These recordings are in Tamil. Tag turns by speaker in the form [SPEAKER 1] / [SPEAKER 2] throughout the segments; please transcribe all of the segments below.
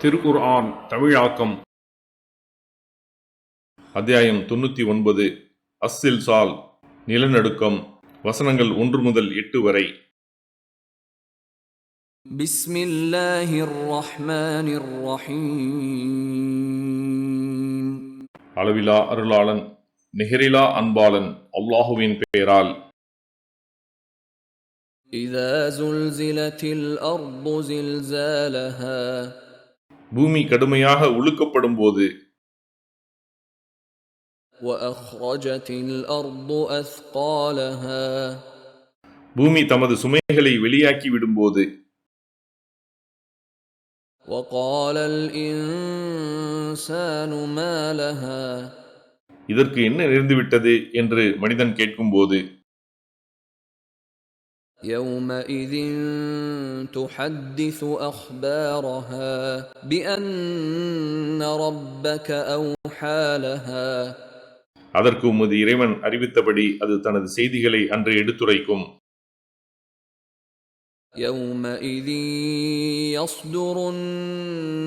[SPEAKER 1] திருக்குர்ஆன் தமிழாக்கம் அத்தியாயம் 99 அஸ்ஸில்சால் நிலநடுக்கம். வசனங்கள் 1 முதல் 8 வரை.
[SPEAKER 2] பிஸ்மில்லாஹிர் ரஹ்மானிர் ரஹீம்.
[SPEAKER 1] அளவிலா அருளாளன் நிகரிலா அன்பாளன் அல்லாஹுவின் பெயரால்.
[SPEAKER 2] இதா ஸுல்ஸிலத்தில் அர்து ஸில்ஸாலஹா.
[SPEAKER 1] பூமி கடுமையாக உலுக்கப்படும் போது.
[SPEAKER 2] வஅக்ரஜத்தில் அர்து அஸ்காலஹா.
[SPEAKER 1] பூமி தமது சுமைகளை வெளியாக்கி விடும்போது.
[SPEAKER 2] வகாலல் இன்சானு மா லஹா.
[SPEAKER 1] இதற்கு என்ன நேர்ந்துவிட்டது என்று மனிதன் கேட்கும்போது.
[SPEAKER 2] யௌமஇதின் துஹத்திஸு அக்பாரஹா பிஅன்ன ரப்பக அவ்ஹா லஹா.
[SPEAKER 1] அதற்கு உமது இறைவன் அறிவித்தபடி அது தனது செய்திகளை அன்று எடுத்துரைக்கும்.
[SPEAKER 2] யௌமஇதின் யஸ்துருன்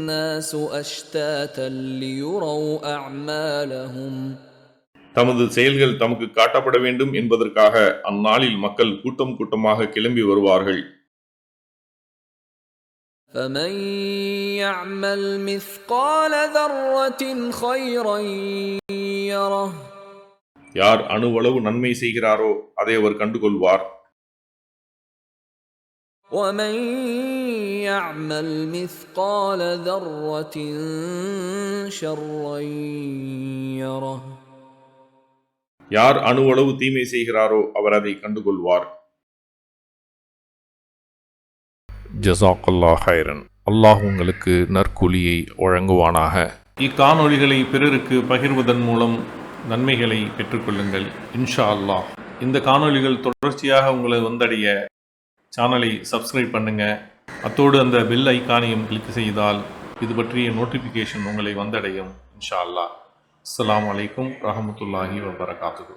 [SPEAKER 2] நாஸு அஷ்தாதன் லியுரவ் அஅமாலஹும்.
[SPEAKER 1] தமது செயல்கள் தமக்கு காட்டப்பட வேண்டும் என்பதற்காக அந்நாளில் மக்கள் கூட்டம் கூட்டமாக கிளம்பி வருவார்கள்.
[SPEAKER 2] ஃபமன் யஅமல் மிஸ்கால தர்ரத்தின் கைரன் யரஹ்.
[SPEAKER 1] யார் அணுவளவு நன்மை செய்கிறாரோ அதை அவர் கண்டுகொள்வார்.
[SPEAKER 2] ومن يعمل مثقال ذرة شرا يره.
[SPEAKER 1] யார் அணுவளவு தீமை செய்கிறாரோ அவர் அதை கண்டுகொள்வார். ஜஸாக்கல்லாஹ் ஹைரன். அல்லாஹ் உங்களுக்கு நற்கூலியை வழங்குவானாக. இக்காணொளிகளை பிறருக்கு பகிர்வதன் மூலம் நன்மைகளை பெற்றுக்கொள்ளுங்கள் இன்ஷா அல்லாஹ். இந்த காணொளிகள் தொடர்ச்சியாக உங்களை வந்தடைய சேனலை சப்ஸ்கிரைப் பண்ணுங்க. அத்தோடு அந்த பெல் ஐக்கானையும் கிளிக் செய்தால் இது பற்றிய நோட்டிஃபிகேஷன் உங்களை வந்தடையும் இன்ஷா அல்லாஹ். அஸ்ஸலாமு அலைக்கும் ரஹ்மத்துல்லாஹி வபரகாத்துஹு.